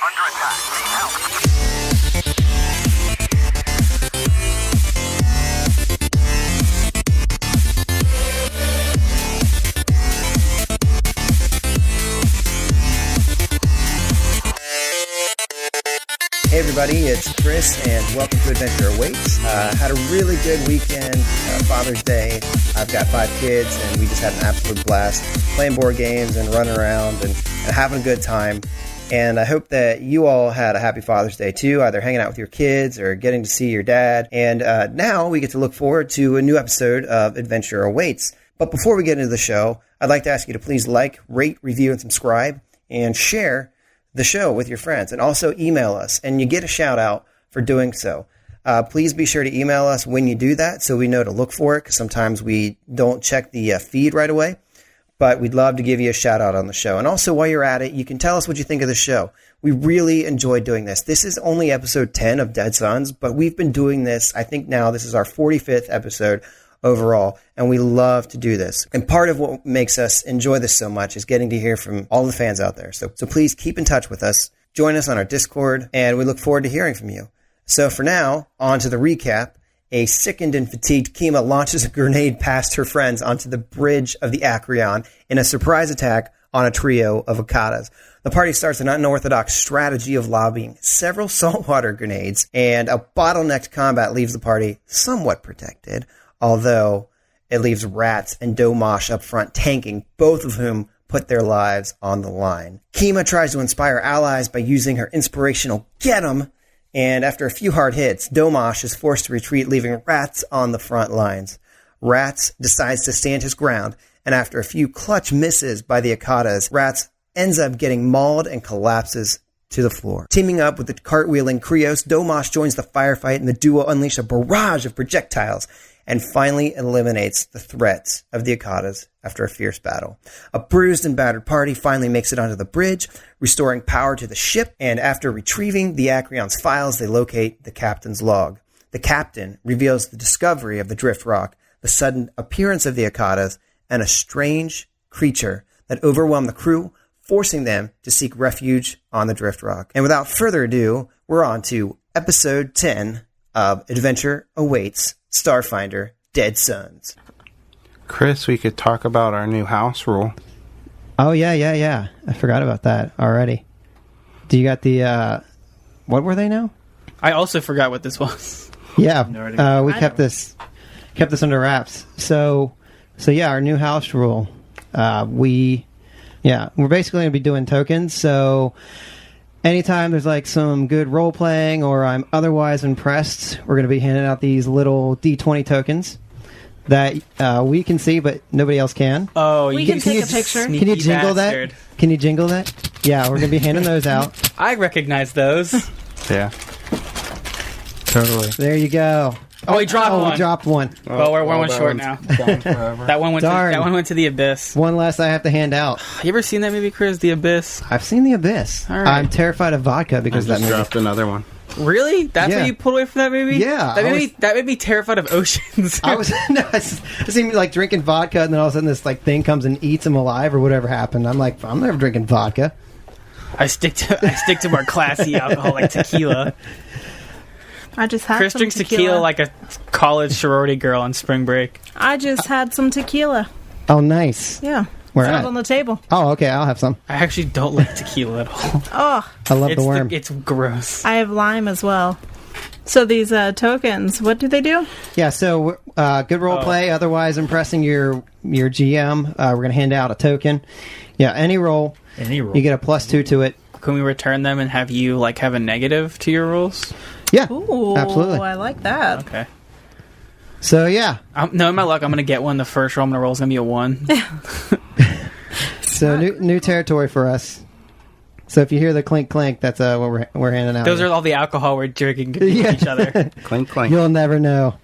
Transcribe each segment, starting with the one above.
Under attack. Need help. Hey everybody, it's Chris and welcome to Adventure Awaits. Had a really good weekend, Father's Day. I've got 5 kids and we just had an absolute blast playing board games and running around and having a good time. And I hope that you all had a happy Father's Day too, either hanging out with your kids or getting to see your dad. And now we get to look forward to a new episode of Adventure Awaits. But before we get into the show, I'd like to ask you to please like, rate, review, and subscribe and share the show with your friends, and also email us, and you get a shout out for doing so. Please be sure to email us when you do that so we know to look for it, because sometimes we don't check the feed right away, but we'd love to give you a shout out on the show. And also while you're at it, you can tell us what you think of the show. We really enjoyed doing this. This is only episode 10 of Dead Sons, but we've been doing this, I think now this is our 45th episode overall, and we love to do this. And part of what makes us enjoy this so much is getting to hear from all the fans out there. So please keep in touch with us, join us on our Discord, and we look forward to hearing from you. So for now, on to the recap. A sickened and fatigued Kima launches a grenade past her friends onto the bridge of the Acreon in a surprise attack on a trio of Akatas. The party starts an unorthodox strategy of lobbying several saltwater grenades, and a bottlenecked combat leaves the party somewhat protected, although it leaves Rats and Domosh up front tanking, both of whom put their lives on the line. Kima tries to inspire allies by using her inspirational Get 'em, and after a few hard hits, Domosh is forced to retreat, leaving Rats on the front lines. Rats decides to stand his ground, and after a few clutch misses by the Akatas, Rats ends up getting mauled and collapses to the floor. Teaming up with the cartwheeling Krios, Domosh joins the firefight, and the duo unleash a barrage of projectiles and finally eliminates the threats of the Akatas after a fierce battle. A bruised and battered party finally makes it onto the bridge, restoring power to the ship, and after retrieving the Acreon's files, they locate the captain's log. The captain reveals the discovery of the drift rock, the sudden appearance of the Akatas, and a strange creature that overwhelmed the crew, forcing them to seek refuge on the drift rock. And without further ado, we're on to episode 10 of Adventure Awaits, Starfinder, Dead Sons. Chris, we could talk about our new house rule. Oh, yeah. I forgot about that already. Do you got the, what were they now? I also forgot what this was. Yeah, we kept this under wraps. So yeah, our new house rule. We're basically going to be doing tokens, so anytime there's like some good role playing or I'm otherwise impressed, we're going to be handing out these little D20 tokens that we can see, but nobody else can. Oh, we can take a picture. Can you jingle bastard. that? Can you jingle that? Yeah, we're going to be handing those out. I recognize those. Yeah. Totally. There you go. Oh, we dropped one. We dropped one. Well, we're one short now. That one went to the abyss. One less I have to hand out. You ever seen that movie, Chris? The Abyss? I've seen The Abyss. All right. I'm terrified of vodka because I of that just movie. dropped another one. Really? That's Yeah. what you pulled away from that movie? Yeah, That made me terrified of oceans. I seen me like drinking vodka, and then all of a sudden this like thing comes and eats him alive, or whatever happened. I'm like, I'm never drinking vodka. I stick to more classy alcohol like tequila. I just had Chris some drinks tequila like a college sorority girl on spring break. I just had some tequila. Oh, nice. Yeah. Where It's out at? on the table. Oh, okay. I'll have some. I actually don't like tequila at all. Oh, I love the worm. It's gross. I have lime as well. So these tokens, what do they do? Yeah. So good role play. Otherwise, impressing your GM. We're gonna hand out a token. Yeah. Any roll. You get a +2 to it. Can we return them and have you have a negative to your rolls? Yeah. Ooh, absolutely. I like that. Okay. So yeah. No, in my luck, I'm going to get one. The first roll I'm going to roll is going to be a 1. So new territory for us. So if you hear the clink clink, that's what we're handing out. Those are all the alcohol we're drinking to each other Clink, clink. You'll never know.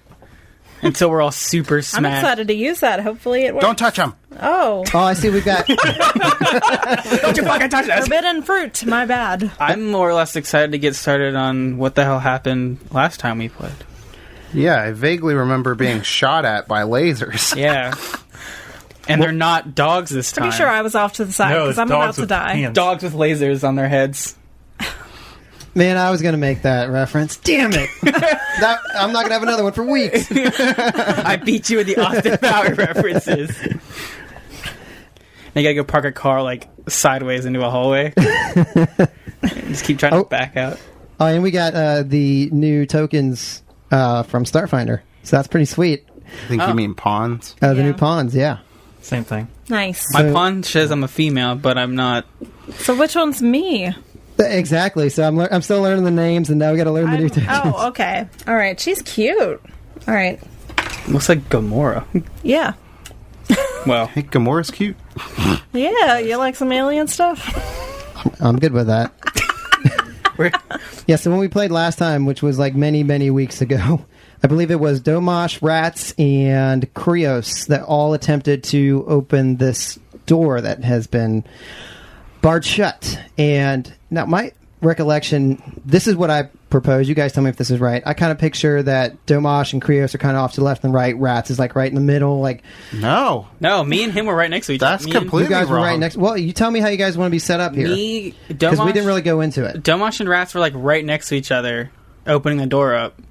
until we're all super I'm smashed. excited to use that. Hopefully it works. Don't touch them. Oh. Oh, I see. We've got. Don't you fucking touch us! Forbidden fruit. My bad. I'm more or less excited to get started on what the hell happened last time we played. Yeah, I vaguely remember being shot at by lasers. Yeah. And they're not dogs this time. Pretty sure I was off to the side because I'm about to die. Dogs with lasers on their heads. Man, I was going to make that reference. Damn it! I'm not going to have another one for weeks. I beat you with the Austin Power references. Now you gotta go park a car like sideways into a hallway. Just keep trying to back out. Oh, and we got the new tokens from Starfinder. So that's pretty sweet. I think you mean pawns. The new pawns, yeah. Same thing. Nice. My pawn says I'm a female, but I'm not. So which one's me? Exactly. So I'm still learning the names, and now we got to learn the new tokens. Oh, okay. All right. She's cute. All right. Looks like Gamora. Yeah. Well, Hey, Gamora's cute. Yeah. You like some alien stuff? I'm good with that. Yeah, so when we played last time, which was like many, many weeks ago, I believe it was Domash, Rats, and Krios that all attempted to open this door that has been barred shut. And now my recollection, this is what I propose. You guys tell me if this is right. I kind of picture that Domash and Krios are kind of off to the left and right. Rats is like right in the middle. Like No. me and him were right next to each other. That's completely you guys were wrong. right next. Well, you tell me how you guys want to be set up here. Because we didn't really go into it. Domash and Rats were like right next to each other, opening the door up.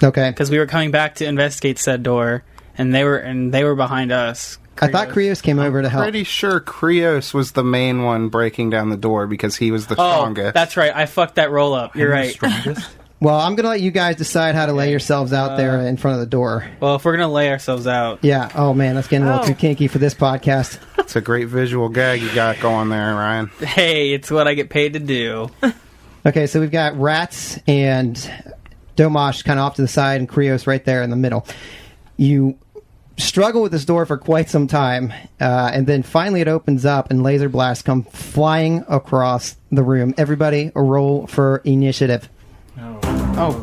Okay. Because we were coming back to investigate said door, and they were behind us. I thought Krios came over to help. Pretty sure Krios was the main one breaking down the door because he was the strongest. That's right. I fucked that roll up. You're right. Strongest. Well, I'm going to let you guys decide how to lay yourselves out there in front of the door. Well, if we're gonna lay ourselves out, Yeah. Oh, man, that's getting a little too kinky for this podcast. It's a great visual gag you got going there, Ryan. hey, it's what I get paid to do. Okay, so we've got Rats and Domash kind of off to the side and Krios right there in the middle. You struggle with this door for quite some time, and then finally it opens up and laser blasts come flying across the room. Everybody, a roll for initiative. Oh,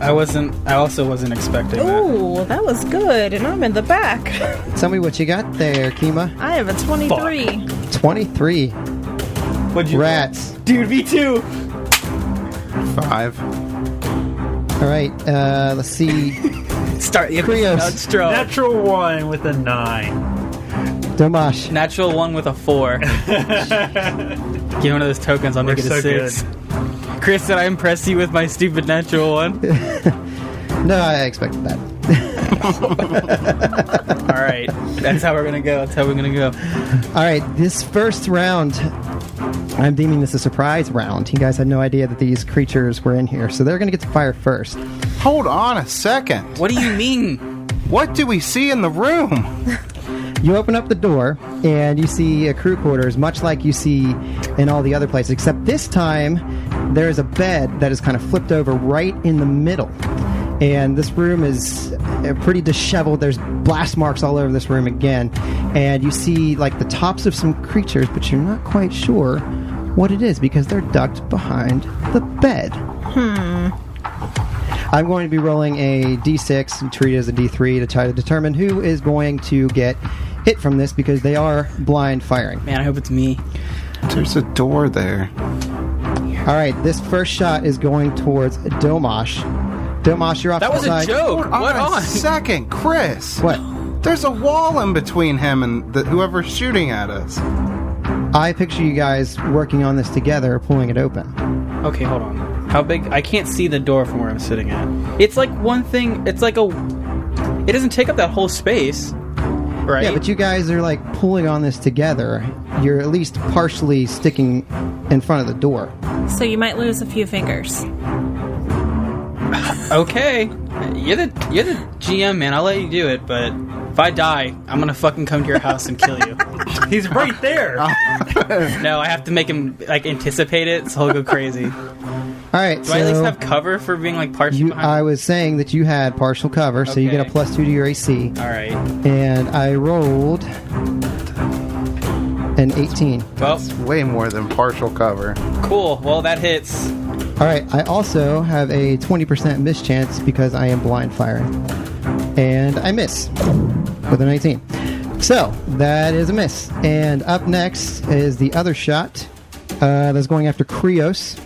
I wasn't. I also wasn't expecting that. Ooh, that was good. And I'm in the back. Tell me what you got there, Kima. I have a 23. 23. What'd you? Rats. Dude, me too. 5. All right, let's see. Start the Krios. episode strong. Natural 1 with a 9. Domash. Natural 1 with a 4. Give one of those tokens. I'll make it a 6. Chris, did I impress you with my stupid natural 1? No, I expected that. All right, that's how we're gonna go. All right, this first round, I'm deeming this a surprise round. You guys had no idea that these creatures were in here, so they're going to get to fire first. Hold on a second. What do you mean? What do we see in the room? You open up the door, and you see a crew quarters, much like you see in all the other places, except this time there is a bed that is kind of flipped over right in the middle. And this room is pretty disheveled. There's blast marks all over this room again. And you see, like, the tops of some creatures, but you're not quite sure what it is because they're ducked behind the bed. I'm going to be rolling a D6 and treat it as a D3 to try to determine who is going to get hit from this because they are blind firing. Man, I hope it's me. There's a door there. All right, this first shot is going towards Domash. Domash, you're off That to was the a side. joke. Hold What on a on? second, Chris. What? There's a wall in between him and whoever's shooting at us. I picture you guys working on this together, pulling it open. Okay, hold on. How big? I can't see the door from where I'm sitting at. It's like one thing. It's like a. It doesn't take up that whole space, right? Yeah, but you guys are like pulling on this together. You're at least partially sticking in front of the door. So you might lose a few fingers. Okay, you're the GM, man. I'll let you do it, but if I die, I'm gonna fucking come to your house and kill you. He's right there. No, I have to make him like anticipate it, so he'll go crazy. All right, Do I at least have cover for being like partially behind? I was saying that you had partial cover, so you get a Okay. +2 to your AC. All right. And I rolled an 18. Well, Way more than partial cover. cool. Well, that hits. All right, I also have a 20% miss chance because I am blind firing. And I miss with a 19. So, that is a miss. And up next is the other shot that's going after Krios.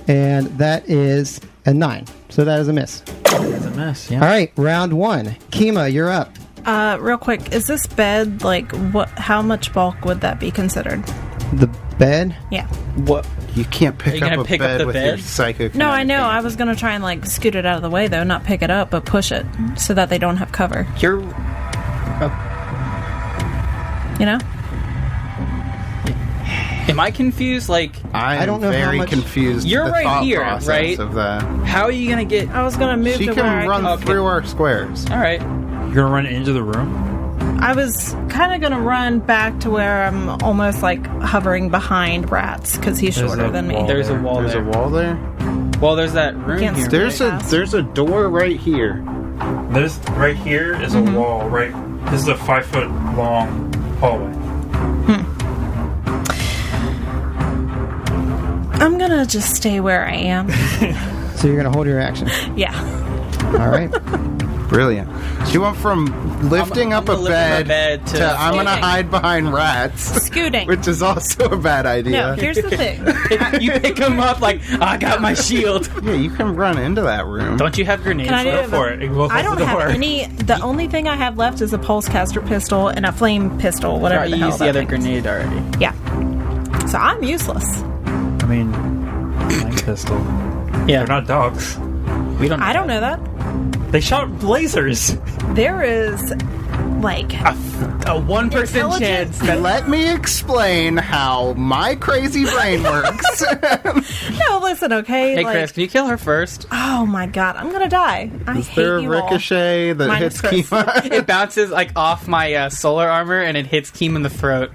And that is a 9. So that is a miss. It's a mess, yeah. All right, round 1. Kima, you're up. Real quick, is this bed, like, what? How much bulk would that be considered? The bed? Yeah. What? You can't pick you up gonna a pick up bed the with bed? your psychic. No, I know. I was gonna try and like scoot it out of the way though, not pick it up, but push it so that they don't have cover. You're... You know? Am I confused? Like, I don't know how very much- confused. You're the right thought here, process right? Of that. how are you gonna get... I was gonna move She to can where run I through our squares. Alright. You're gonna run into the room? I was kind of gonna run back to where I'm almost like hovering behind Rats because he's There's shorter a than me. wall. There's a wall There's there. a wall there. Well, there's that room Can't here. stare. There's a door right here. There's right here is a wall. Right, this is a 5-foot long hallway. I'm gonna just stay where I am. So you're going to hold your action. Yeah. All right. Brilliant. She went from lifting I'm up a gonna lift up bed, a bed to I'm gonna Scooting. hide behind rats, Scooting. which is also a bad idea. No, here's the thing. You pick him up like, I got my shield. Yeah, you can run into that room. Don't you have grenades? Can I do Go it? for it. We'll I close don't the door. have any. The only thing I have left is a pulse caster pistol and a flame pistol, whatever You the hell used the that other thing is. grenade already. Yeah. So I'm useless. I mean, flame pistol. Yeah. They're not dogs. We don't. I don't know that. They shot lasers. There is like A 1% Intelligent- chance that. Let me explain how my crazy brain works. no. Listen, okay. Hey, like, Chris, can you kill her first? oh my god, I'm gonna die. I Is hate there a you all. ricochet that Minus hits Chris. Kima? It bounces like off my solar armor and it hits Keem in the throat.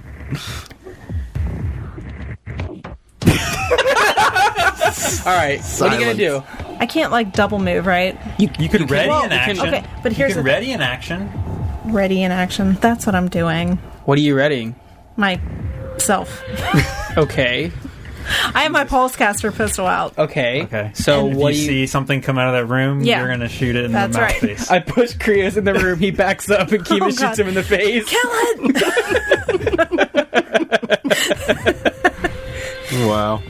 All right, what are you gonna do? I can't like double move, right? You could ready well, in you can- action. okay, but here's you the can ready in action. Ready in action. That's what I'm doing. What are you readying? Myself. Okay, I have my pulse caster pistol out. okay. Okay. So If what you do you? see something come out of that room, Yeah. you're gonna shoot it in That's the mouth right. face. I push Krios in the room. He backs up and Kima Oh, shoots God. him in the face. Kill it! Wow.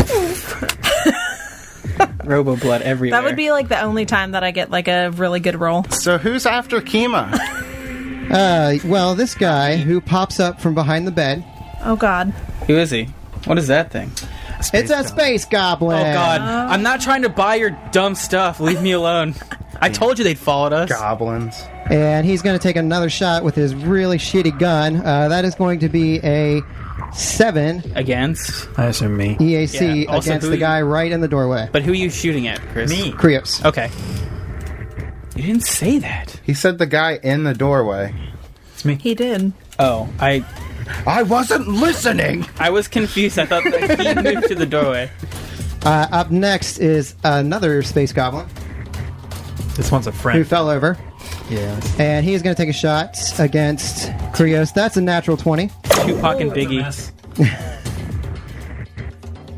Robo blood everywhere. That would be like the only time that I get like a really good roll. So who's after Kima? Well, this guy who pops up from behind the bed. Oh god. Who is he? What is that thing? It's a space goblin. Oh God! I'm not trying to buy your dumb stuff. Leave me alone. I told you they'd followed us. Goblins. And he's going to take another shot with his really shitty gun. That is going to be a 7 Against. I assume me. EAC Yeah, also against who the you- guy right in the doorway. But who are you shooting at, Chris? Me. Krios. Okay. You didn't say that. He said the guy in the doorway. It's me. He did. Oh, I wasn't listening. was confused. I thought that he moved to the doorway. Up next is another space goblin This one's a who friend. fell over. Yeah. And he is going to take a shot against Krios. That's a natural 20. Tupac and Biggie. Mess.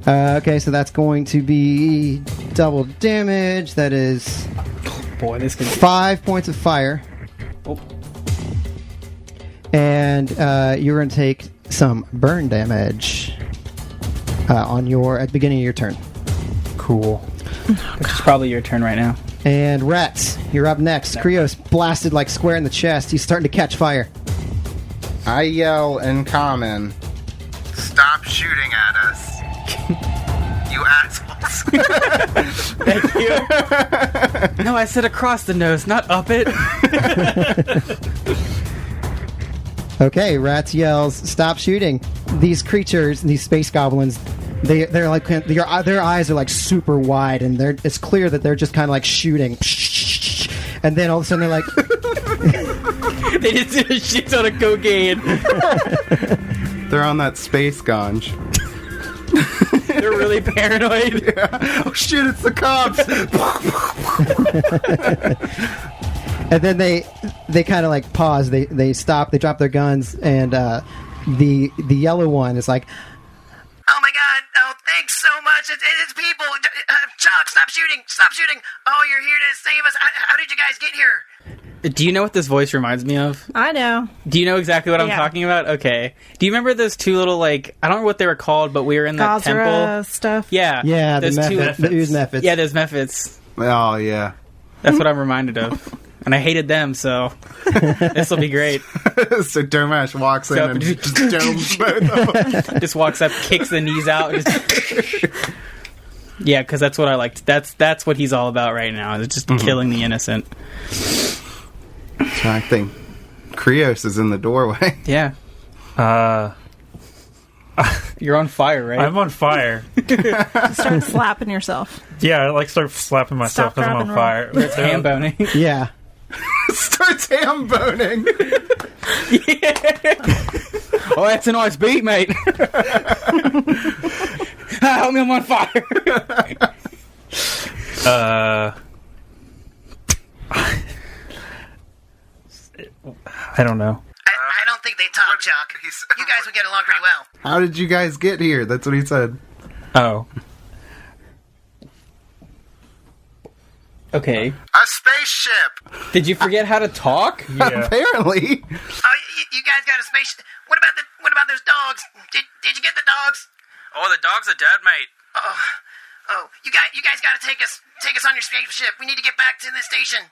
Okay, so that's going to be double damage. That is Boy, this could. 5 points of fire. Oh. And you're going to take some burn damage at the beginning of your turn. Cool. It's probably your turn right now. And Rats, you're up next. Krios blasted like square in the chest. He's starting to catch fire. I yell in common, "Stop shooting at us, you assholes." Thank you. No, I said across the nose, not up it. Okay, Rats yells, "Stop shooting!" These creatures, these space goblins, they're like their eyes are like super wide, and it's clear that they're just kind of like shooting. And then all of a sudden they're like, They just did a shit ton of cocaine. They're on that space ganj. They're really paranoid. Oh shit! It's the cops. and then they kind of like pause. They stop. They drop their guns, and the yellow one is like, Oh my god, oh, thanks so much. It's people. Chuck, stop shooting. Stop shooting. Oh, you're here to save us. How did you guys get here? Do you know what this voice reminds me of? I know. Do you know exactly what I'm Yeah. talking about? Okay. Do you remember those two little, like, I don't know what they were called, but we were in that temple? Gazra stuff. Yeah. yeah, the those two. method, the ooze methods. Yeah, those methods. Oh yeah. That's what I'm reminded of. and I hated them, so this will be great. So Domash walks in and just domes both of them. Just walks up, kicks the knees out. Yeah, because that's what I liked. That's what he's all about right now. Is just killing the innocent. So I think Krios is in the doorway. Yeah. You're on fire, right? I'm on fire. Start slapping yourself. Yeah, I start slapping myself Stop, because I'm grab, on fire. It's ham boning. Yeah. Starts ham boning. Oh, that's a nice beat, mate. Help me, I'm on fire. I don't know. I don't think they talk, Chuck. You guys would get along pretty well. How did you guys get here? That's what he said. Oh. Okay. A spaceship! Did you forget how to talk? Yeah. Apparently. Oh, you guys got a spaceship. What about those dogs? Did you get the dogs? Oh, the dogs are dead, mate. Oh, you guys got to take us on your spaceship. We need to get back to the station.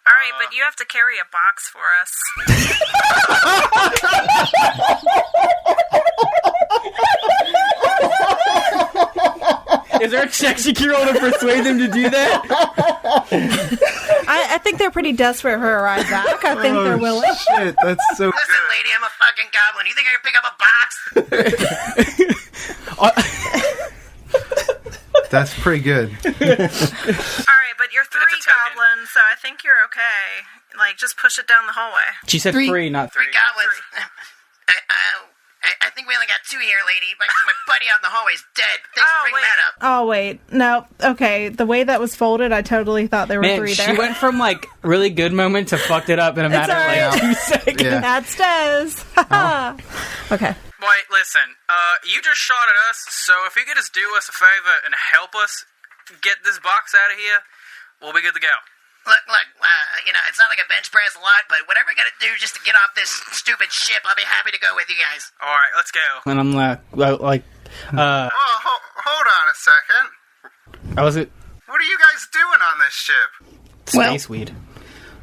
All right, but you have to carry a box for us. Is there a check you can roll to persuade them to do that? I think they're pretty desperate for a ride back. I think they're willing. Shit, that's so Listen, lady, I'm a fucking goblin. You think I can pick up a box? That's pretty good. All right, but you're 3 It's a token. goblins, so I think you're okay. Like, just push it down the hallway. She said three, not 3. 3 goblins. I think we only got 2 here, lady. My buddy out in the hallway's dead. Thanks for bringing that up. Oh, wait. No. Okay. The way that was folded, I totally thought there were Man, 3 she there. went from like really good moment to fucked it up in a matter of like alright. 2 seconds. Yeah. That's Des. Okay. Wait, listen. You just shot at us, so if you could just do us a favor and help us get this box out of here, we'll be good to go. Look, it's not like a bench press a lot, but whatever I gotta do just to get off this stupid ship, I'll be happy to go with you guys. All right, let's go. And I'm like, Hold on a second. I was it What are you guys doing on this ship? space weed.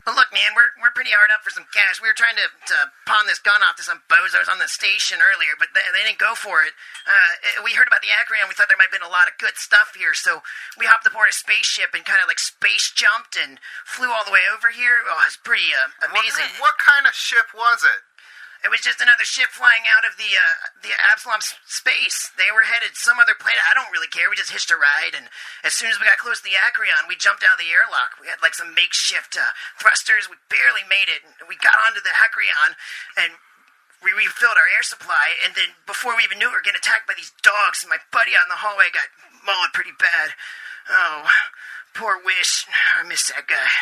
Well, look, man, we're pretty hard up for some cash. We were trying to pawn this gun off to some bozos on the station earlier, but they didn't go for it. We heard about the Acreon. We thought there might have been a lot of good stuff here, so we hopped aboard a spaceship and kind of like space jumped and flew all the way over here. Oh, it was pretty amazing. What kind of ship was it? It was just another ship flying out of the Absalom space. They were headed some other planet. I don't really care. We just hitched a ride, and as soon as we got close to the Acreon, we jumped out of the airlock. We had like some makeshift thrusters. We barely made it. We got onto the Acreon, and we refilled our air supply, and then before we even knew it, we were getting attacked by these dogs, and my buddy out in the hallway got mauled pretty bad. Oh, poor Wish. I miss that guy.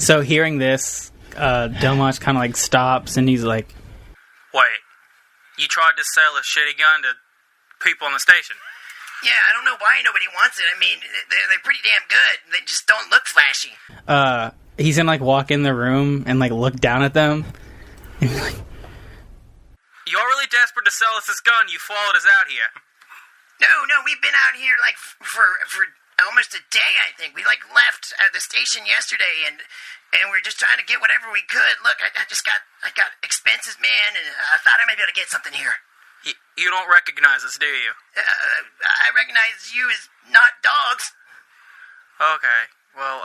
So hearing this, Delmont kind of like stops and he's like, Wait, you tried to sell a shitty gun to people in the station? Yeah, I don't know why nobody wants it. I mean, they're pretty damn good. They just don't look flashy. he's gonna like walk in the room and like look down at them and be like, You're really desperate to sell us this gun. You followed us out here. No, we've been out here like for almost a day. I think we like left at the station yesterday, and we're just trying to get whatever we could. Look, I got expenses, man, and I thought I might be able to get something here. You don't recognize us, do you? I recognize you as not dogs. Okay. Well,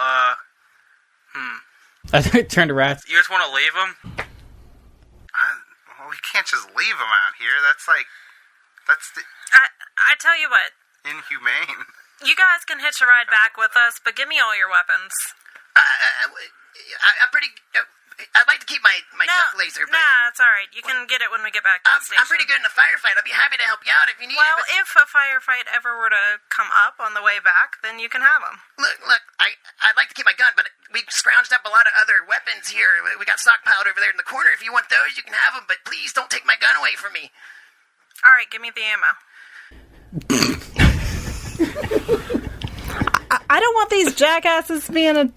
I turned to Rats. you just want to leave them? Well, we can't just leave them out here. That's I tell you what, inhumane. you guys can hitch a ride back with us, but give me all your weapons. I'm pretty. I'd like to keep my duck laser, but Nah, it's all right. You can get it when we get back to the station. I'm pretty good in a firefight. I'll be happy to help you out if you need Well, it. But if a firefight ever were to come up on the way back, then you can have them. look, I'd like to keep my gun, but we scrounged up a lot of other weapons here. We got stockpiled over there in the corner. If you want those, you can have them, but please don't take my gun away from me. All right, give me the ammo. I don't want these jackasses being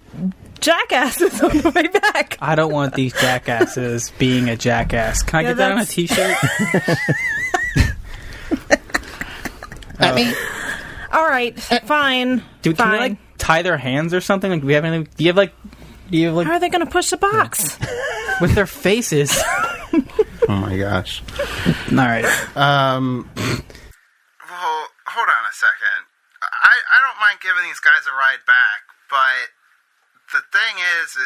jackasses on the way back. I don't want these jackasses being a jackass. Can I get that on a t-shirt? I mean, All right, fine. Dude, can we fine. like tie their hands or something? Like, do we have anything? Do you have like? How are they going to push the box? With their faces. Oh my gosh. All right. Well, hold on a second. I don't mind giving these guys a ride back, but the thing is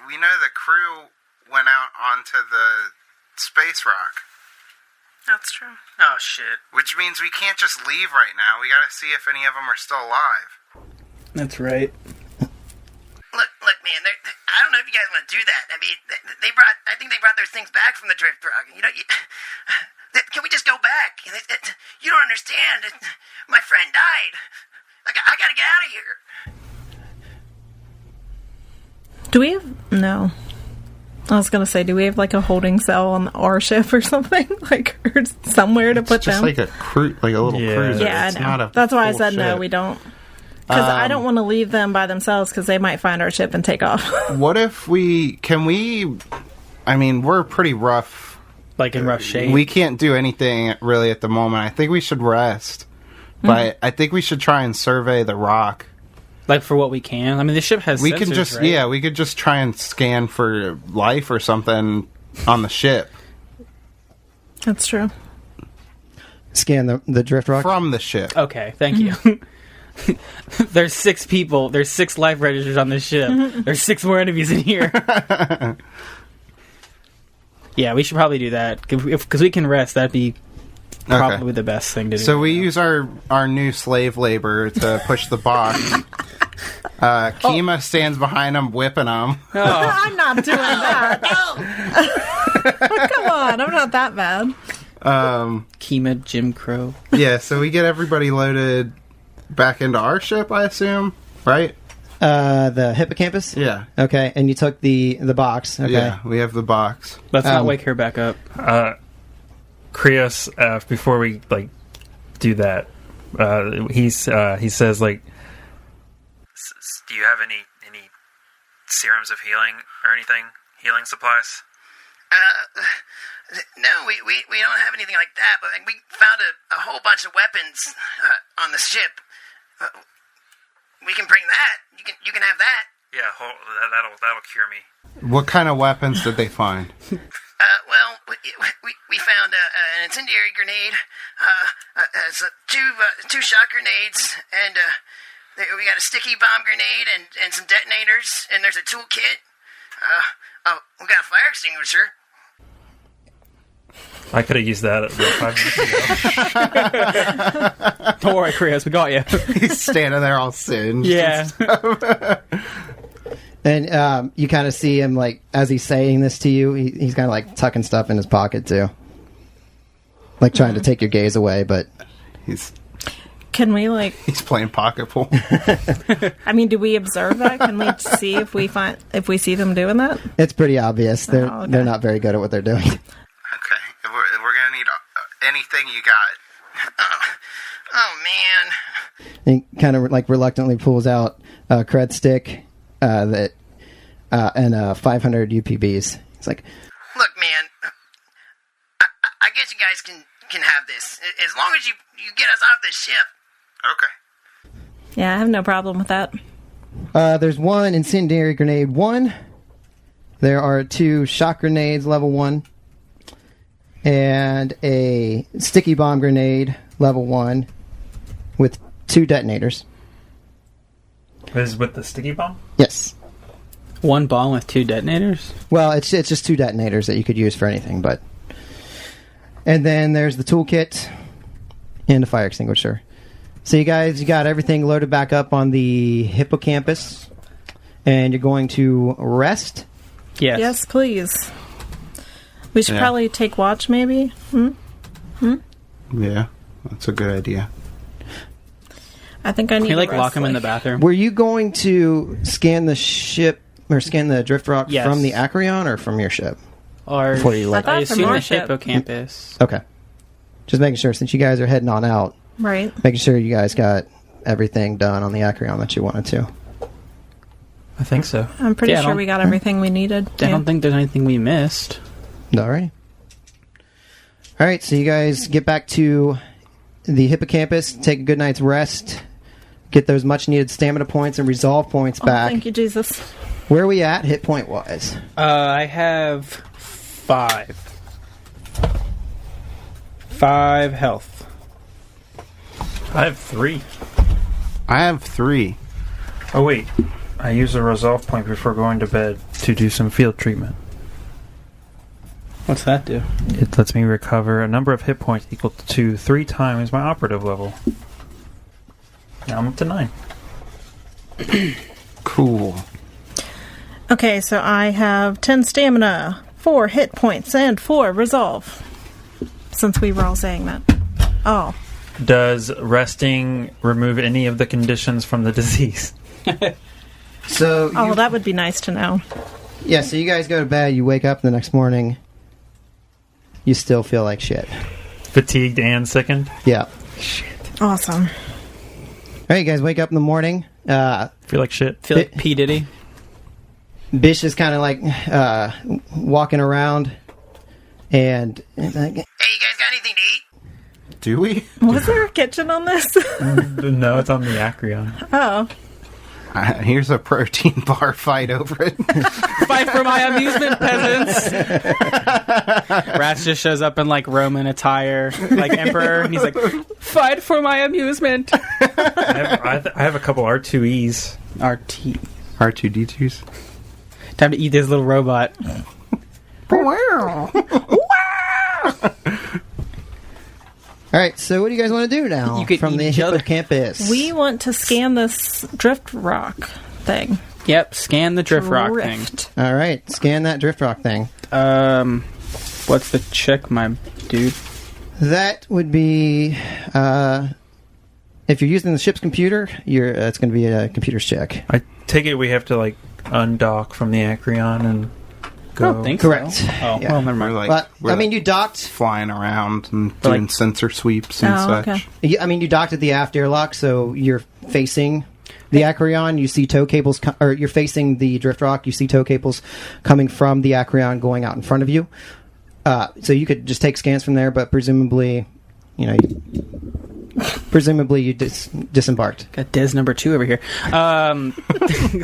we know the crew went out onto the space rock. That's true. Oh, shit. Which means we can't just leave right now. We gotta see if any of them are still alive. That's right. Look, man. I don't know if you guys want to do that. I mean, I think they brought their things back from the drift rock. Can we just go back? You don't understand. My friend died. I gotta get out of here. Do we have... No. I was going to say, do we have like a holding cell on our ship or something? Like, or somewhere to put Just them? like a little cruiser. Yeah, It's I know. not a That's why I full said no, ship. we don't. Because I don't want to leave them by themselves because they might find our ship and take off. What if I mean, we're pretty rough. Like in rough shape. We can't do anything really at the moment. I think we should rest. But I think we should try and survey the rock. Like for what we can. I mean, the ship has We sensors, can just right? we could just try and scan for life or something on the ship. That's true. Scan the drift rock from the ship. Okay, thank you. There's 6 people. There's 6 life registers on this ship. There's 6 more enemies in here. Yeah, we should probably do that because we can rest. That'd be probably the best thing to do. So we use our new slave labor to push the box. Kima stands behind him, whipping him. I'm not doing that. Come on, I'm not that bad. Kima, Jim Crow. Yeah, so we get everybody loaded back into our ship, I assume, right? The hippocampus? Yeah. Okay, and you took the box. Okay. Yeah, we have the box. Let's not wake her back up. Krios, before we do that, he says do you have any serums of healing or anything? Healing supplies? No, we don't have anything like that, but we found a whole bunch of weapons on the ship. We can bring that. You can have that. Yeah, that'll cure me. What kind of weapons did they find? Well, we found an incendiary grenade, two shock grenades, and we got a sticky bomb grenade and some detonators, and there's a toolkit. We got a fire extinguisher. I could have used that 5 minutes ago. Don't worry, Krios, we got you. He's standing there all singed. Yeah. And you kind of see him, as he's saying this to you, he's kind of, tucking stuff in his pocket, too. Trying to take your gaze away, but... Can we, He's playing pocket pool. I mean, do we observe that? Can we see if we see them doing that? It's pretty obvious. They're not very good at what they're doing. Okay, we're gonna need anything you got. Oh man! He kind of reluctantly pulls out a cred stick and 500 UPBs. He's like, "Look, man, I guess you guys can have this as long as you get us off this ship." Okay. Yeah, I have no problem with that. There's one incendiary grenade 1. There are 2 shock grenades level 1. And a sticky bomb grenade level 1 with 2 detonators. Is with the sticky bomb? Yes. 1 bomb with 2 detonators? Well, it's just 2 detonators that you could use for anything, but... And then there's the toolkit and a fire extinguisher. So you got everything loaded back up on the hippocampus, and you're going to rest? Yes. Yes, please. We should probably take watch, maybe? Yeah, that's a good idea. I think I need Can you, to rest, lock him in the bathroom? Were you going to scan the ship, or scan the drift rock from the Acreon, or from your ship? Or before you left? I from assume our the ship. hippocampus. Okay. Just making sure, since you guys are heading on out. Right. Making sure you guys got everything done on the Acreon that you wanted to. I think so. I'm pretty sure we got everything we needed. I don't think there's anything we missed. Alright. Alright, so you guys get back to the hippocampus, take a good night's rest. get those much needed stamina points and resolve points back. Thank you, Jesus. Where are we at hit point wise? I have 5. 5 health. I have 3. I have 3. Oh wait, I use a resolve point before going to bed to do some field treatment. What's that do? It lets me recover a number of hit points equal to 3 times my operative level. Now I'm up to 9. Cool. Okay, so I have 10 stamina, 4 hit points, and 4 resolve. Since we were all saying that. Oh. Does resting remove any of the conditions from the disease? So that would be nice to know. Yeah, so you guys go to bed, you wake up the next morning, you still feel like shit. Fatigued and sickened? Yeah. Awesome. Alright, you guys wake up in the morning. Feel like shit? Feel like P. Diddy? Bish is kind of like walking around and Hey, you guys got anything to eat? Do we? Was there a kitchen on this? No, it's on the Acreon. Oh. Here's a protein bar. Fight over it. Fight for my amusement, peasants! Rats just shows up in like Roman attire, like emperor, and he's like, "Fight for my amusement." I have a couple R2Es. RT. R2D2s. Time to eat this little robot. Alright, so what do you guys want to do now You could from eat the each other. hippocampus? We want to scan this drift rock thing. Yep, scan the drift rock thing. Alright, scan that drift rock thing. What's the check, my dude? That would be, if you're using the ship's computer, it's going to be a computer's check. I take it we have to like undock from the Acreon and go. I don't think Correct. so. Oh, Yeah. well, never mind. We're like, But, we're I mean, like you docked. flying around and doing sensor sweeps and such. okay. You docked at the aft airlock, so you're facing the Acreon. You see tow cables, or you're facing the drift rock. You see tow cables coming from the Acreon going out in front of you. So you could just take scans from there, but presumably, you disembarked. Got Des number 2 over here.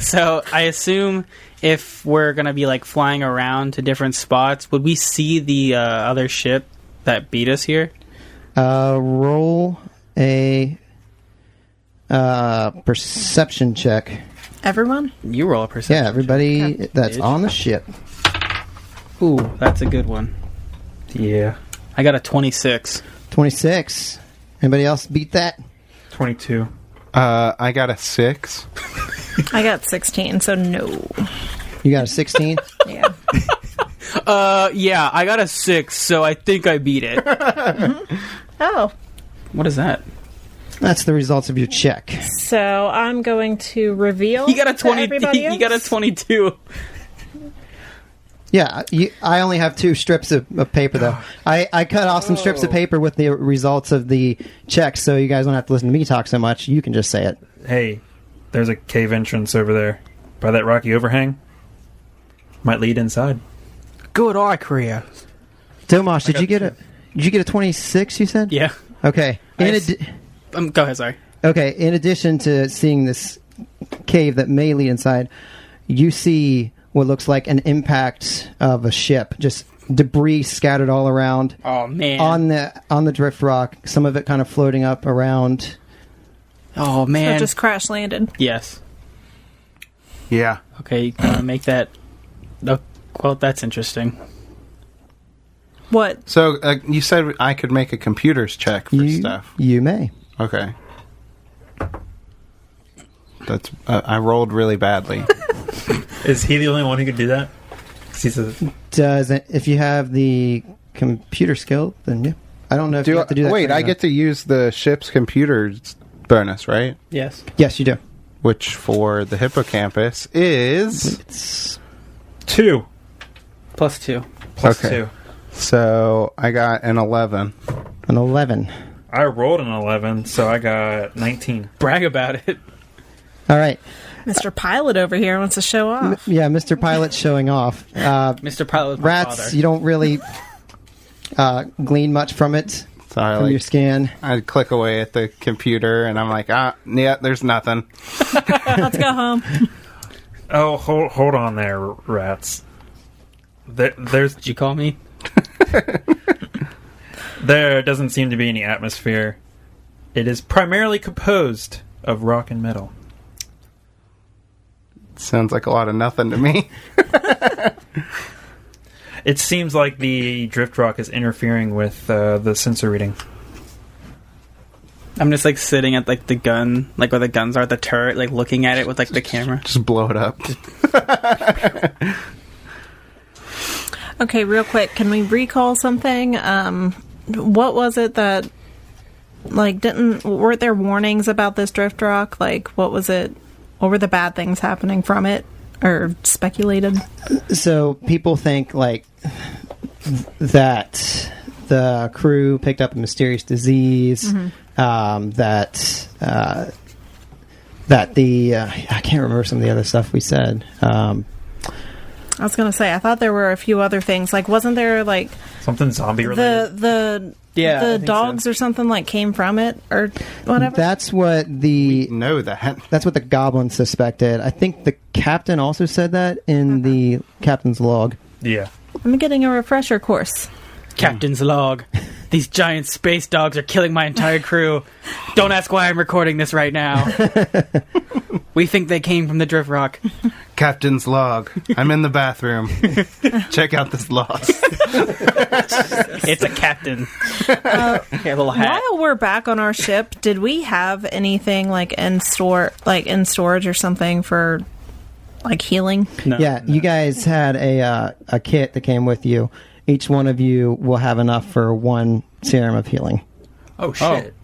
So I assume if we're gonna be like flying around to different spots, would we see the other ship that beat us here? Roll a perception check. Everyone? You roll a perception. Yeah, everybody check. that's Bitch. on the ship. Ooh, that's a good one. Yeah. I got a 26. 26. Anybody else beat that? 22. I got a 6. I got 16, so no. You got a 16? Yeah. Yeah, I got a 6, so I think I beat it. Oh. What is that? That's the results of your check. So I'm going to reveal. He got a to 20. everybody He got a else. 22. Yeah, I only have 2 strips of paper, though. I cut off some strips of paper with the results of the checks, so you guys don't have to listen to me talk so much. You can just say it. Hey, there's a cave entrance over there by that rocky overhang. Might lead inside. Good eye, Korea. Domash, did you get a 26? You said? Yeah. Okay. Go ahead. Sorry. Okay. In addition to seeing this cave that may lead inside, you see what looks like an impact of a ship, just debris scattered all around. Oh man. On the drift rock, some of it kind of floating up around. Oh So man. it just crash landed. Yes. Yeah. Okay. Make that. Oh, well, that's interesting. What? So you said I could make a computer's check for stuff. You may. Okay. That's I rolled really badly. Is he the only one who could do that? 'Cause he's a... If you have the computer skill, then yeah. I don't know if you have to do that. Wait, I get to use the ship's computer's bonus, right? Yes. Yes, you do. Which for the hippocampus is It's 2. Plus 2. Plus Okay. 2. So I got an 11. an 11. I rolled an 11, so I got 19. Brag about it. All right. Mr. Pilot over here wants to show off. Yeah, Mr. Pilot's showing off. Mr. Pilot was my Rats, father. you don't really glean much from it. It's So I from your scan. I'd click away at the computer, and I'm like, yeah, there's nothing. Let's go home. Oh, hold on there, rats. There's. Did you call me? There doesn't seem to be any atmosphere. It is primarily composed of rock and metal. Sounds like a lot of nothing to me. It seems like the drift rock is interfering with the sensor reading. I'm just like sitting at like the gun, like where the guns are at the turret, like looking at it with like the camera. Just blow it up. Okay, real quick, can we recall something? What was it that, like, weren't there warnings about this drift rock? Like, what was it? What were the bad things happening from it? Or speculated? So people think, like, that the crew picked up a mysterious disease, that the... I can't remember some of the other stuff we said. I was going to say, I thought there were a few other things. Like, wasn't there, like... Something zombie related? The dogs or something, like, came from it, or whatever? That's what the... We know that. That's what the goblin suspected. I think the captain also said that in the captain's log. Yeah. I'm getting a refresher course. Captain's log. These giant space dogs are killing my entire crew. Don't ask why I'm recording this right now. We think they came from the drift rock. Captain's log. I'm in the bathroom. Check out this log. It's a captain. Okay, a little hat. While we're back on our ship, did we have anything like in storage or something for like healing? No. Yeah, you guys had a kit that came with you. Each one of you will have enough for 1 serum of healing. Oh shit.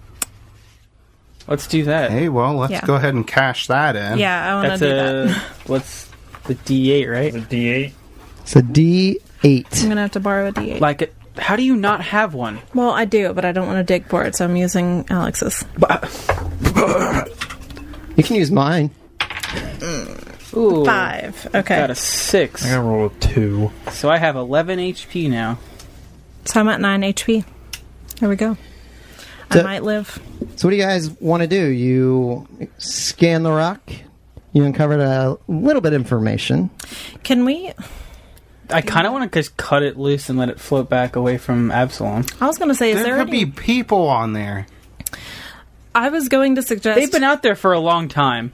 Let's do that. Hey, well, let's go ahead and cash that in. Yeah, I want to do that. What's the D8, right? The D8? It's a D8. I'm going to have to borrow a D8. Like, how do you not have one? Well, I do, but I don't want to dig for it, so I'm using Alex's. You can use mine. Ooh, 5. Okay. Got a 6. I gotta roll a 2. So I have 11 HP now. So I'm at 9 HP. There we go. I might live. So what do you guys want to do? You scan the rock. You uncovered a little bit of information. Can we... I kind of want to just cut it loose and let it float back away from Absalom. I was going to say, is there could be people on there. I was going to suggest... They've been out there for a long time.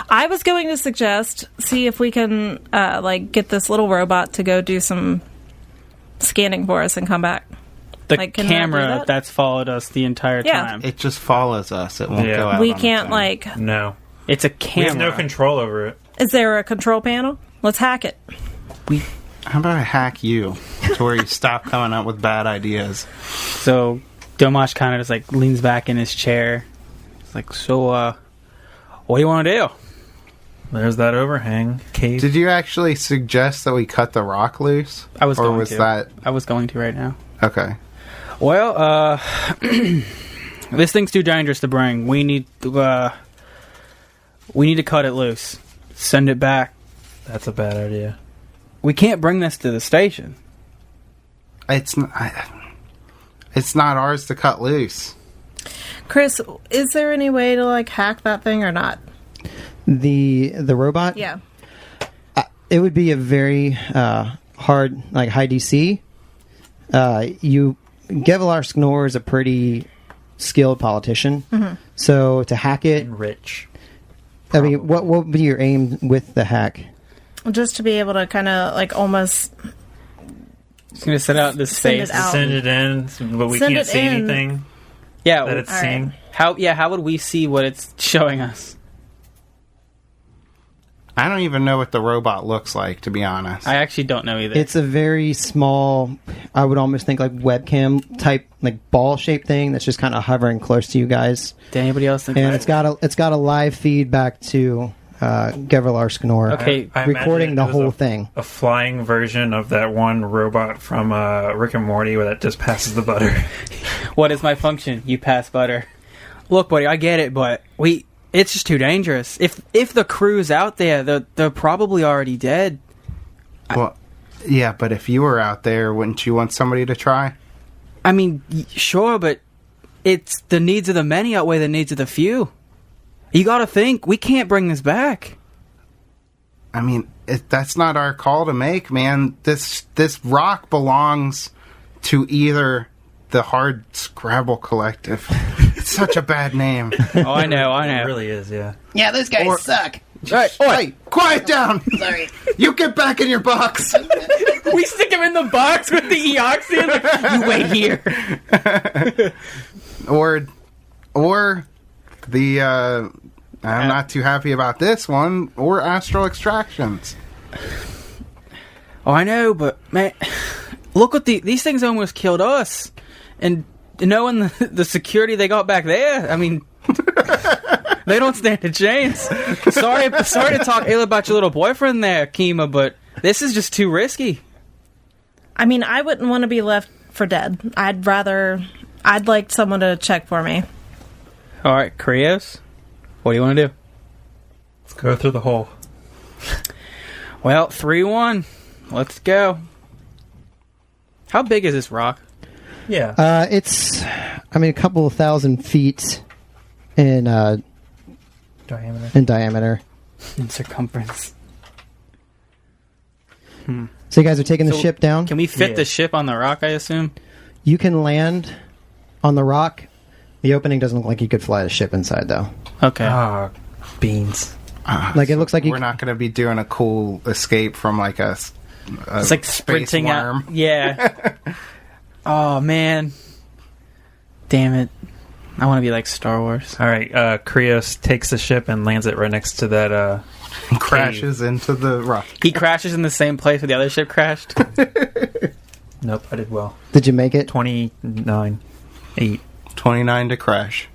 I was going to suggest, see if we can, get this little robot to go do some scanning for us and come back. The Like, can camera that do that? that's followed us the entire time. It just follows us. It won't Yeah. go out. We on can't, its own. No. It's a We camera. have no control over it. Is there a control panel? Let's hack it. How about I hack you to where you stop coming up with bad ideas? So Domash kind of just like leans back in his chair. It's like, so, what do you want to do? There's that overhang cave. Did you actually suggest that we cut the rock loose? I was going was to. that I was going to right now. okay? Well, this thing's too dangerous to bring. We need to cut it loose. Send it back. That's a bad idea. We can't bring this to the station. It's not ours to cut loose. Chris, is there any way to, like, hack that thing or not? The robot? Yeah. It would be a very hard, like, high DC. Gevalar Sknor is a pretty skilled politician. Mm-hmm. So to hack it... And rich. I mean, what would be your aim with the hack? Just to be able to kind of, like, almost... It's going to set out this Send space. it out. Send it in, but we Send can't it see in. anything Yeah. that it's All seeing. right. How would we see what it's showing us? I don't even know what the robot looks like, to be honest. I actually don't know either. It's a very small, I would almost think like webcam type, like ball shaped thing that's just kind of hovering close to you guys. Did anybody else think And that? it's got a live feedback to Gevalar Sknor, Okay. I recording imagine the it was whole thing. A flying version of that one robot from Rick and Morty where that just passes the butter. What is my function? You pass butter. Look, buddy, I get it, but it's just too dangerous. If the crew's out there, they're probably already dead. Well, yeah, but if you were out there, wouldn't you want somebody to try? I mean, sure, but it's the needs of the many outweigh the needs of the few. You gotta think, we can't bring this back. I mean, that's not our call to make, man. This rock belongs to either the Hard Scrabble Collective. It's such a bad name. Oh, I know. It really is, yeah. Yeah, those guys suck. Hey, quiet down! Sorry. You get back in your box! We stick him in the box with the Eoxy and you wait here. or the, I'm not too happy about this one, or astral extractions. Oh, I know, but, man, look what these things almost killed us. And knowing the security they got back there, I mean... They don't stand a chance. Sorry to talk ill about your little boyfriend there, Kima, but this is just too risky. I mean, I wouldn't want to be left for dead. I'd like someone to check for me. All right, Krios, what do you want to do? Let's go through the hole. Well, 3-1. Let's go. How big is this rock? Yeah. It's, a couple of 1,000 feet in diameter. In circumference. So you guys are taking the ship down? Can we fit the ship on the rock, I assume? You can land on the rock. The opening doesn't look like you could fly the ship inside, though. Okay. Ah, beans. It looks like we're not going to be doing a cool escape from like a it's like sprinting worm. out. Yeah. Oh, man. Damn it. I want to be like Star Wars. All right, Krios takes the ship and lands it right next to that crashes into the rock. He crashes in the same place where the other ship crashed? Nope, I did well. Did you make it? 29. 8. 29 to crash.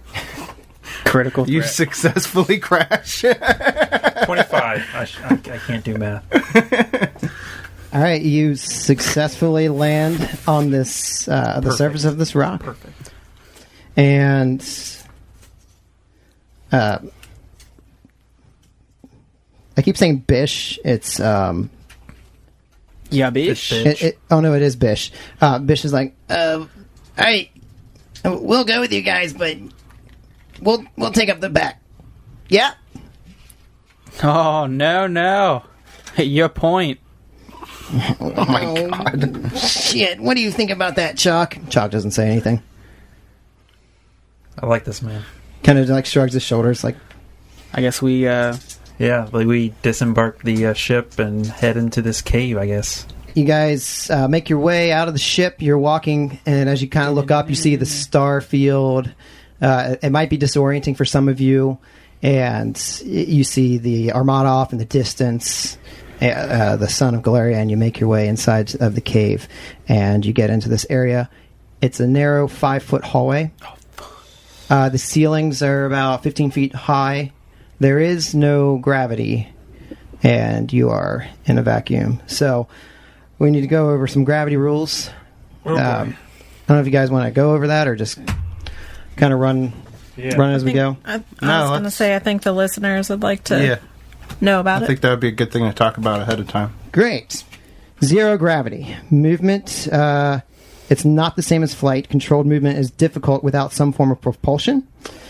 Critical You threat. successfully crash. 25. I can't do math. All right, you successfully land on this the surface of this rock. Perfect. And I keep saying Bish. It's yeah, Bish. oh no, it is Bish. Bish is like, All right, we'll go with you guys, but we'll take up the back. Yeah. Oh, no. Your point. Oh my god. Shit, what do you think about that, Chalk? Chalk doesn't say anything. I like this man. Kind of like shrugs his shoulders, like, I guess we, Yeah, like we disembark the ship and head into this cave, I guess. you guys make your way out of the ship. You're walking, and as you kind of look up, you see the star field. It might be disorienting for some of you, and you see the Armada off in the distance, the sun of Galeria, and you make your way inside of the cave, and you get into this area. It's a narrow 5-foot hallway. The ceilings are about 15 feet high. There is no gravity, and you are in a vacuum. So we need to go over some gravity rules. Oh, I don't know if you guys want to go over that or just kind of run as we go. I was going to say, I think the listeners would like to know about I it. think that would be a good thing to talk about ahead of time. Great. Zero gravity. Movement, it's not the same as flight. Controlled movement is difficult without some form of propulsion.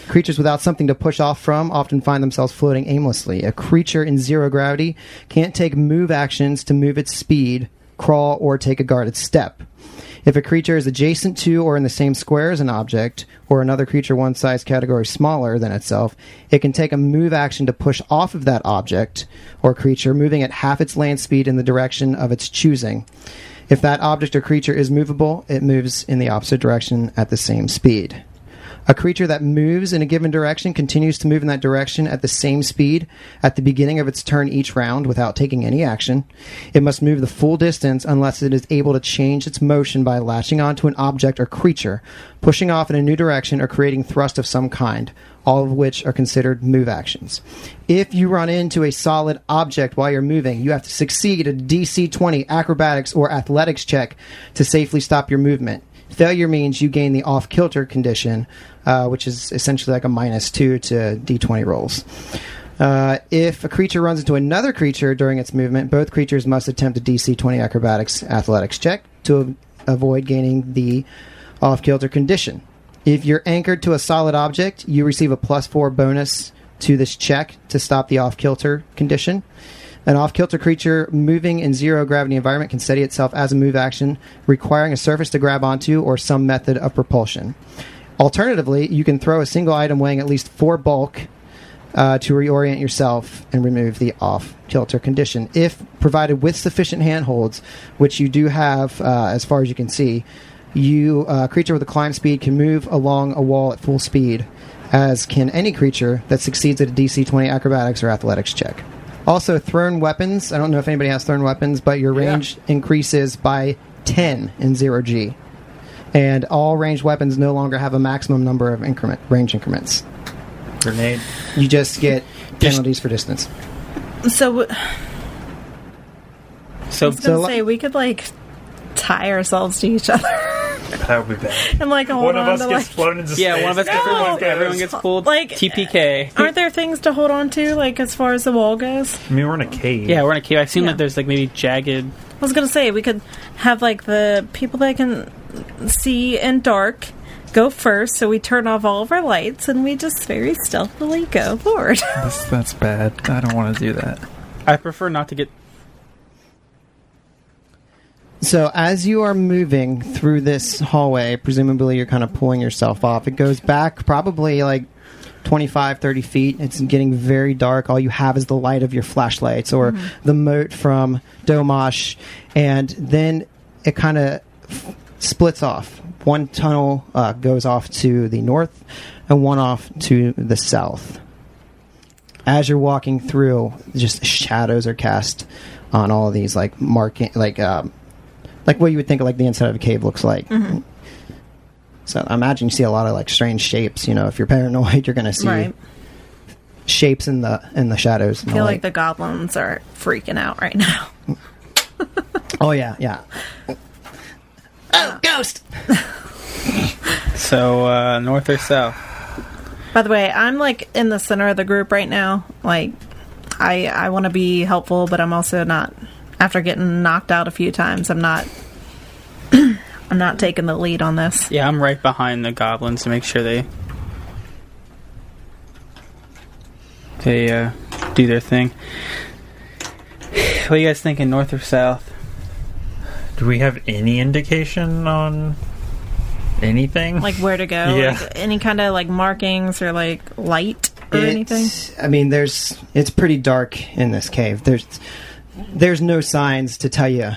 Creatures without something to push off from often find themselves floating aimlessly. A creature in zero gravity can't take move actions to move its speed, crawl, or take a guarded step. If a creature is adjacent to or in the same square as an object, or another creature one size category smaller than itself, it can take a move action to push off of that object or creature, moving at half its land speed in the direction of its choosing. If that object or creature is movable, it moves in the opposite direction at the same speed. A creature that moves in a given direction continues to move in that direction at the same speed at the beginning of its turn each round without taking any action. It must move the full distance unless it is able to change its motion by latching onto an object or creature, pushing off in a new direction, or creating thrust of some kind, all of which are considered move actions. If you run into a solid object while you're moving, you have to succeed a DC 20 acrobatics or athletics check to safely stop your movement. Failure means you gain the off-kilter condition, which is essentially like a -2 to D20 rolls. If a creature runs into another creature during its movement, both creatures must attempt a DC 20 acrobatics athletics check to avoid gaining the off-kilter condition. If you're anchored to a solid object, you receive a +4 bonus to this check to stop the off-kilter condition. An off-kilter creature moving in zero-gravity environment can steady itself as a move action, requiring a surface to grab onto or some method of propulsion. Alternatively, you can throw a single item weighing at least 4 bulk to reorient yourself and remove the off-kilter condition. If provided with sufficient handholds, which you do have as far as you can see, a creature with a climb speed can move along a wall at full speed, as can any creature that succeeds at a DC 20 acrobatics or athletics check. Also, thrown weapons. I don't know if anybody has thrown weapons, but your range increases by 10 in 0G. And all ranged weapons no longer have a maximum number of range increments. Grenade. You just get penalties for distance. So I was going to say, we could, like, tie ourselves to each other. That would be bad. And, like, hold one on of us to, gets like, flown into space. Yeah, one of us gets pulled. Everyone gets pulled. Like, TPK. Aren't there things to hold on to, like, as far as the wall goes? I mean, we're in a cave. Yeah, we're in a cave. I assume that there's, like, maybe jagged... I was going to say, we could have, like, the people that can see in dark go first, so we turn off all of our lights, and we just very stealthily go forward. That's bad. I don't want to do that. I prefer not to get... So as you are moving through this hallway, presumably you're kind of pulling yourself off. It goes back probably like 25, 30 feet. It's getting very dark. All you have is the light of your flashlights or the moat from Domash. And then it kind of splits off. One tunnel goes off to the north and one off to the south. As you're walking through, just shadows are cast on all of these, like marking, like what you would think like the inside of a cave looks like. Mm-hmm. So I imagine you see a lot of like strange shapes. You know, if you're paranoid, you're going to see shapes in the shadows. I feel like the goblins are freaking out right now. Oh yeah. Oh, ghost! So, north or south? By the way, I'm like in the center of the group right now. Like, I want to be helpful, but I'm also not. After getting knocked out a few times, I'm not taking the lead on this. Yeah, I'm right behind the goblins to make sure they do their thing. What are you guys thinking, north or south? Do we have any indication on anything? Like where to go? Yeah. Like any kind of like markings or like light or anything? I mean, it's pretty dark in this cave. There's no signs to tell you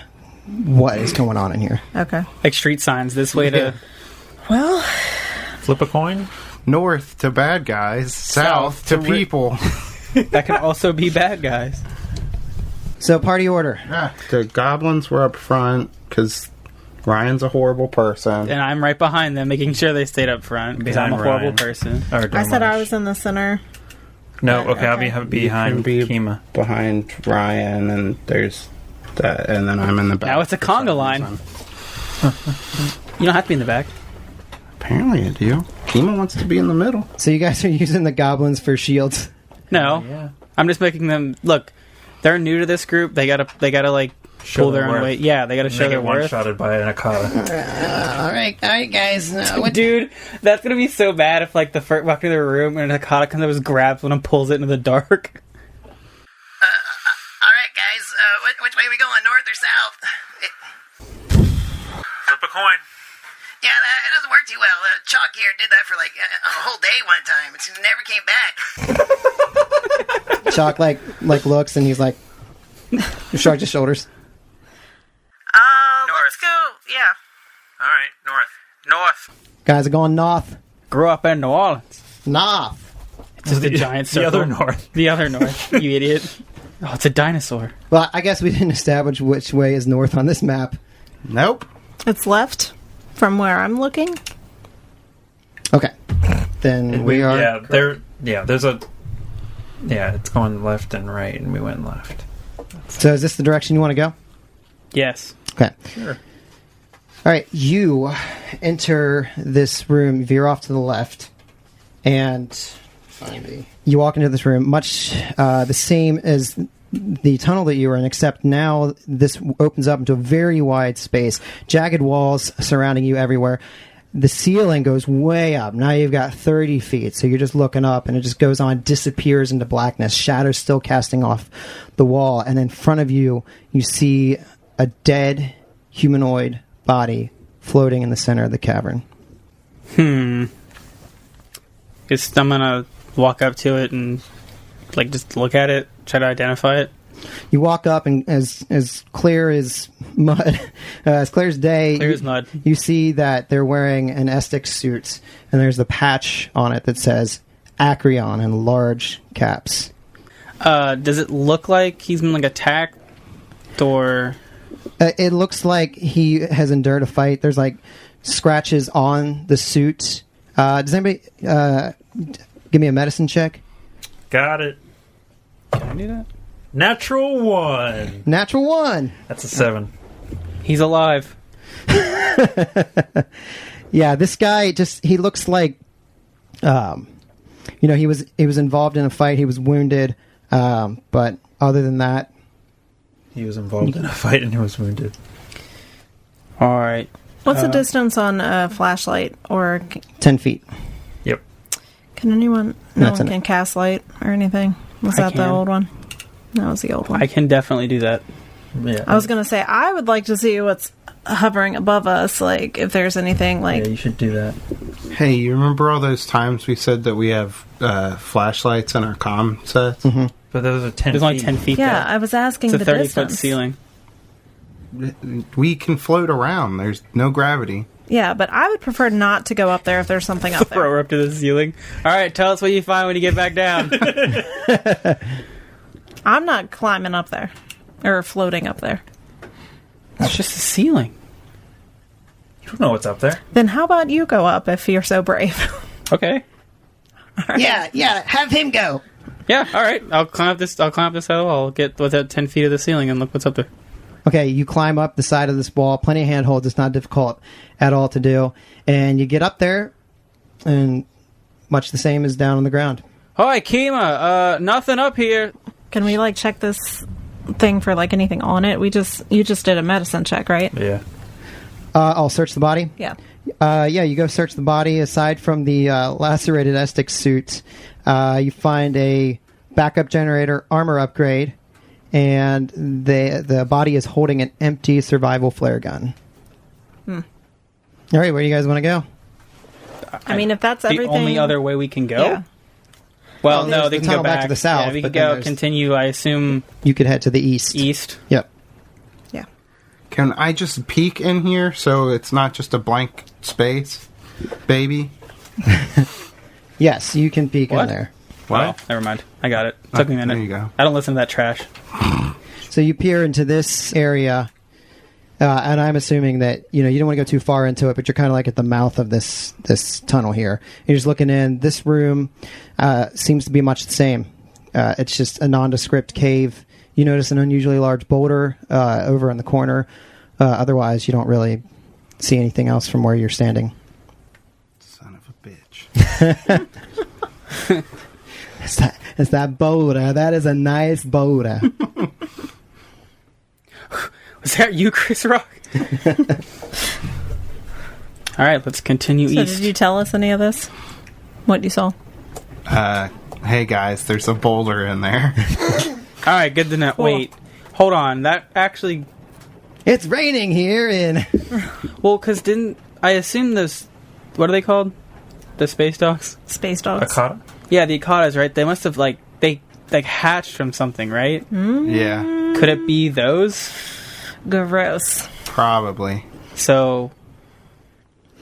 what is going on in here. Okay. Like street signs this way to... Well... Flip a coin? North to bad guys, south to people. That can also be bad guys. So, party order. The goblins were up front because Ryan's a horrible person. And I'm right behind them, making sure they stayed up front because I'm a horrible Ryan. person. I said I was in the center. No, okay, I'll be behind Kima. Behind Ryan, and there's that, and then I'm in the back. Now it's a conga line. You don't have to be in the back. Apparently I do. Kima wants to be in the middle. So you guys are using the goblins for shields? No. Yeah. I'm just making them... Look, they're new to this group. They gotta like, pull their own weight. Yeah, they gotta show their worth. One-shotted by an Akata. All right, guys. Dude, that's gonna be so bad if, like, the first walk into the room and an Akata comes up and grabs one and pulls it into the dark. Alright, guys. Which way are we going, north or south? Flip a coin. Yeah, it doesn't work too well. Chalk here did that for, like, a whole day one time. It never came back. Chalk, like looks, and he's like... shrugs his shoulders. Let's go. Yeah. All right, north. Guys are going north. Grew up in New Orleans. North. It's just a giant circle. The other north. The other north, you idiot. Oh, it's a dinosaur. Well, I guess we didn't establish which way is north on this map. Nope. It's left from where I'm looking. Okay. Then we are... There's a... Yeah, it's going left and right, and we went left. So is this the direction you want to go? Yes. Okay. Sure. All right, you enter this room, veer off to the left, and you walk into this room, much the same as the tunnel that you were in, except now this opens up into a very wide space, jagged walls surrounding you everywhere. the ceiling goes way up. Now you've got 30 feet, so you're just looking up, and it just goes on, disappears into blackness. Shadows still casting off the wall, and in front of you, you see a dead humanoid body floating in the center of the cavern. I'm gonna walk up to it and just look at it, try to identify it. You walk up, and as clear as mud, as clear as day, Clear as mud. You see that they're wearing an Estic suit, and there's the patch on it that says Acreon in large caps. Does it look like he's been attacked, or? It looks like he has endured a fight. There's scratches on the suit. Does anybody give me a medicine check? Got it. Can I do that? Natural 1. Natural 1. That's a 7. He's alive. Yeah, this guy he looks like, he was involved in a fight. He was wounded, but other than that, he was involved in a fight and he was wounded. All right. What's the distance on a flashlight? Or 10 feet. Yep. can anyone? No one can cast light or anything. Was that the old one? That was the old one. I can definitely do that. Yeah. I was going to say, I would like to see what's hovering above us, if there's anything Yeah, you should do that. Hey, you remember all those times we said that we have flashlights in our comm sets? Mm-hmm. But those are 10 There's only 10 feet Yeah, there. I was asking It's a the 30-foot distance. ceiling. We can float around. There's no gravity. Yeah, but I would prefer not to go up there if there's something up Throw there. her up to the ceiling. All right, tell us what you find when you get back down. I'm not climbing up there. Or floating up there. It's just a ceiling. You don't know what's up there. Then how about you go up if you're so brave? Okay. Yeah, have him go. Yeah, all right. I'll climb up this hill. I'll get within 10 feet of the ceiling and look what's up there. Okay, you climb up the side of this wall. Plenty of handholds. It's not difficult at all to do. And you get up there, and much the same as down on the ground. Hi, Kima. Nothing up here. Can we check this thing for anything on it? You just did a medicine check, right? Yeah. I'll search the body. Yeah. Yeah, you go search the body. Aside from the lacerated Estic suit, you find a backup generator, armor upgrade, and the body is holding an empty survival flare gun. All right, where do you guys want to go? I mean, if that's everything... The only other way we can go? Yeah. Well, Well, no, there's they the can go tunnel back back to the south, Yeah, we but could then go there's- continue, I assume, You could head to the east. east. Yep. Yeah. Can I just peek in here so it's not just a blank space, baby? Yes, you can peek What? in there. Well, never mind. I got it. Took me a minute. There you go. I don't listen to that trash. So you peer into this area, and I'm assuming that you don't want to go too far into it, but you're kind of at the mouth of this tunnel here. You're just looking in. This room seems to be much the same. It's just a nondescript cave. You notice an unusually large boulder over in the corner. Otherwise, you don't really see anything else from where you're standing. Son of a bitch. It's that boulder. That is a nice boulder. Was that you, Chris Rock? All right, let's continue So east. did you tell us any of this? What you saw? Hey guys, there's a boulder in there. All right, good to know. Cool. Wait, hold on. That actually... It's raining here in... Well, because I assume those... What are they called? The space dogs? Space dogs. Akata? Yeah, the Akatas, right? They must have, they hatched from something, right? Yeah, Could it be those? Gross. probably. So,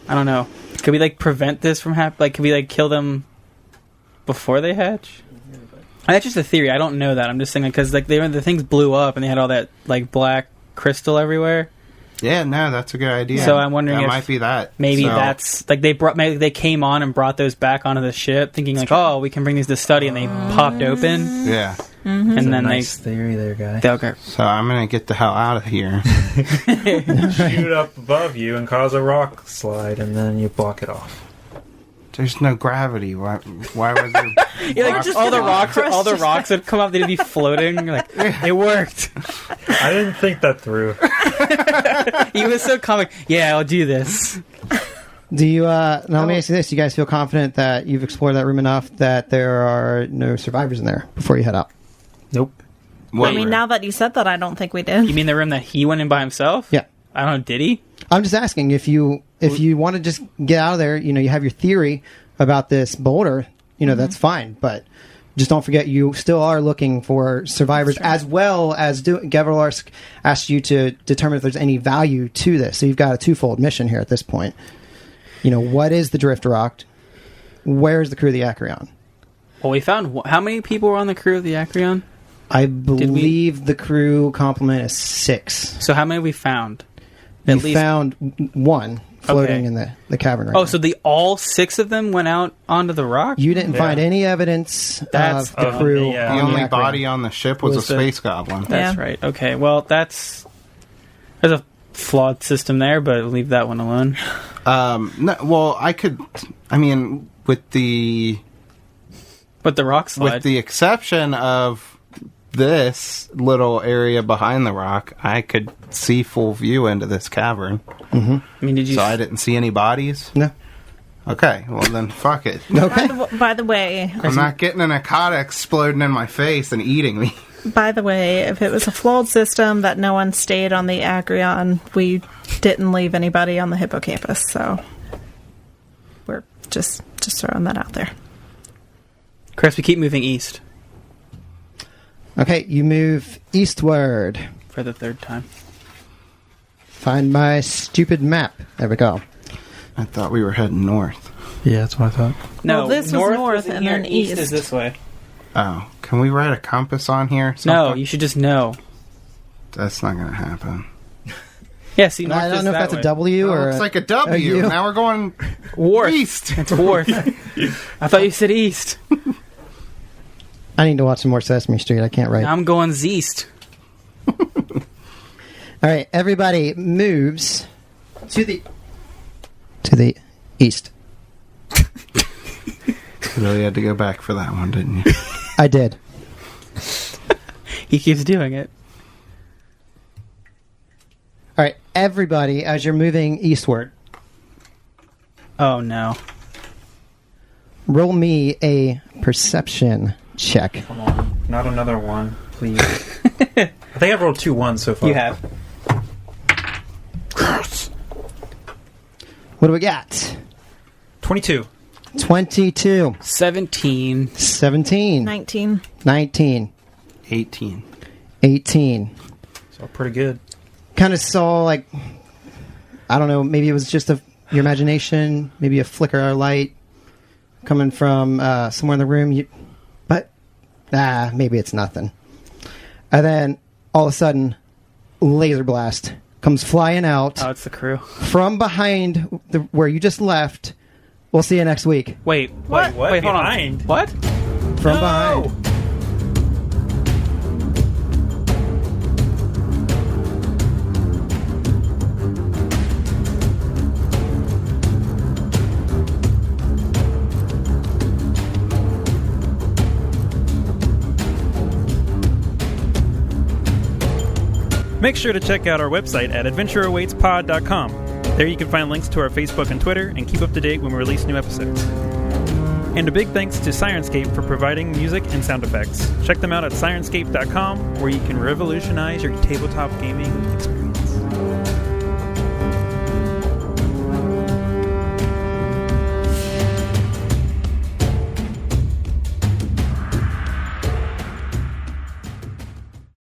I don't know. Could we, prevent this from happening? Could we, kill them before they hatch? That's just a theory. I don't know that. I'm just saying, because, the things blew up and they had all that, black crystal everywhere. Yeah, no, that's a good idea. So I'm wondering that if might be that. Maybe So- that's maybe they came on and brought those back onto the ship, thinking oh, we can bring these to study, and they popped open, Yeah. and then Nice theory there, guy. they So I'm gonna get the hell out of here. Shoot up above you and cause a rock slide, and then you block it off. There's no gravity. Why would there? all the rocks would come up, they'd be floating. You're like, it worked. I didn't think that through. He was so comic. Yeah, I'll do this. Do you? Now let me ask you this: do you guys feel confident that you've explored that room enough that there are no survivors in there before you head out? Nope. I mean, now that you said that, I don't think we did. You mean the room that he went in by himself? Yeah. I don't know. Did he? I'm just asking if you want to just get out of there. You know, you have your theory about this boulder. You know, that's fine, but just don't forget you still are looking for survivors, as well as Geverlarsk asked you to determine if there's any value to this. So you've got a twofold mission here at this point. You know, what is the Drift Rock? Where's the crew of the Acreon? Well, we found how many people were on the crew of the Acreon? I believe the crew complement is 6. So how many we found? We found one floating in the cavern right now. So all 6 of them went out onto the rock? You didn't find any evidence of the crew. The only body on the ship was a space goblin. That's right. Okay, well, there's a flawed system there, but leave that one alone. No, well, with the rock slide. With the exception of this little area behind the rock, I could see full view into this cavern. Mm-hmm. I mean, So I didn't see any bodies? No. Okay, well then, fuck it. Okay. By the way, I'm not getting an Akata exploding in my face and eating me. By the way, if it was a flawed system that no one stayed on the Acreon, we didn't leave anybody on the hippocampus, so we're just throwing that out there. Chris, we keep moving east. Okay, you move eastward. For the 3rd time. Find my stupid map. There we go. I thought we were heading north. Yeah, that's what I thought. No, well, this was north and then east east. is this way. Oh, can we write a compass on here? No, you should just know. That's not going to happen. Yeah, see, north I don't know if that's way. a W or It's like a W. U. Now we're going Wharf. east. It's wharf. I thought you said east. I need to watch some more Sesame Street. I can't write. I'm going east. All right, everybody moves to the east. You really had to go back for that one, didn't you? I did. He keeps doing it. All right, everybody, as you're moving eastward, Oh, no. roll me a perception check. Come on. Not another one, please. I think I've rolled 2 1s so far. You have. What do we got? 22. 22. 17. 17. 19. 19. 18. 18. So pretty good. Kind of saw, like, I don't know, maybe it was just your imagination, maybe a flicker of light coming from somewhere in the room. But maybe it's nothing. And then, all of a sudden, laser blast comes flying out Oh, it's the crew. from behind where you just left. We'll see you next week. Wait, what? Wait, hold Behind? on. What? From behind. Make sure to check out our website at adventureawaitspod.com. There you can find links to our Facebook and Twitter and keep up to date when we release new episodes. And a big thanks to Sirenscape for providing music and sound effects. Check them out at sirenscape.com, where you can revolutionize your tabletop gaming experience.